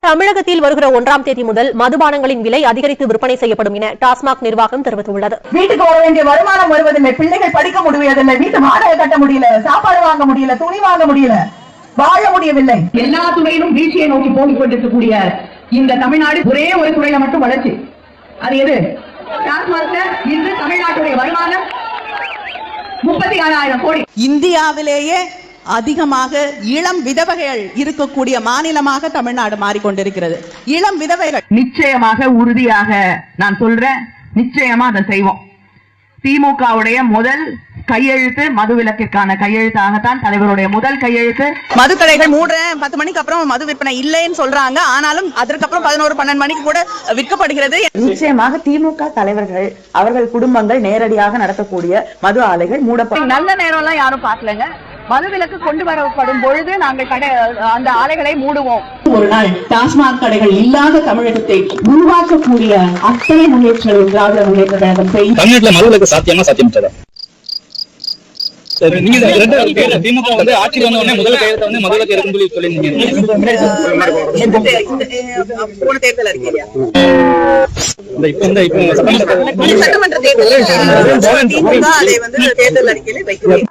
தமிழகத்தில் வருகிற 1ஆம் தேதி முதல் மதுபானங்களின் விலை அதிகரித்து விற்பனை செய்யப்படும் என டாஸ்மாக் நிர்வாகம் தெரிவித்துள்ளது. வீட்டுக்கு வர வேண்டிய வருமானம் வருவதில்லை, பிள்ளைகள் படிக்க முடியவில்லை, வீட்டு வாடகை கட்ட முடியல, சாப்பாடு வாங்க முடியல, துணி வாங்க முடியல, வாழ முடியவில்லை. எல்லா துறையிலும் வீழ்ச்சியை நோக்கி போய் கொண்டிருக்கக்கூடிய இந்த தமிழ்நாடு ஒரே ஒரு துறையில மட்டும் வளர்ச்சி. அது எது? டாஸ்மாக். இன்று தமிழ்நாட்டுடைய வருமானம் 36,000 கோடி. இந்தியாவிலேயே அதிகமாக இளம் விதவைகள் இருக்கக்கூடிய மாநிலமாக தமிழ்நாடு மாறிக்கொண்டிருக்கிறது. இளம் விதவைகள் நிச்சயமாக உறுதியாக நான் சொல்றேன், நிச்சயமா அதை செய்வோம். திமுகவுடைய முதல் கையெழுத்து மதுவிலக்கிற்கான கையெழுத்தாகத்தான் தலைவருடைய முதல் கையெழுத்து. மதுக்கடைகள் 10 மணிக்கு அப்புறம் மது விற்பனை இல்லைன்னு சொல்றாங்க. ஆனாலும் அதற்கப்புறம் 11-12 மணிக்கு கூட விற்கப்படுகிறது. நிச்சயமாக திமுக தலைவர்கள் அவர்கள் குடும்பங்கள் நேரடியாக நடத்தக்கூடிய மது ஆலைகள் மூடப்படும். நல்ல நேரம் எல்லாம் யாரும் பார்க்கலங்க. மதுவிலக்கு கொண்டு வரப்படும் பொழுது நாங்கள் அந்த ஆலைகளை மூடுவோம். ஒரு நாள் டாஸ்மாக் கடைகள் இல்லாத தமிழகத்தை உருவாக்கக்கூடிய அத்தனை முன்னேற்றங்கள் திராவிட முன்னேற்ற கழகம் செய்யும். தமிழ்நாட்டுல மதுவிலக்கு சாத்தியமா சாத்தியமற்றதா? திமுக வந்து ஆட்சியில் வந்த உடனே முதல் கையெழுத்த வந்து மதுவிலக்கு இருக்குன்னு சொல்லி சொல்லியிருந்தீங்க. போன தேர்தல் அறிக்கையா? சட்டமன்ற தேர்தல் அதை வந்து தேர்தல் அறிக்கையில வைக்கிறேன்.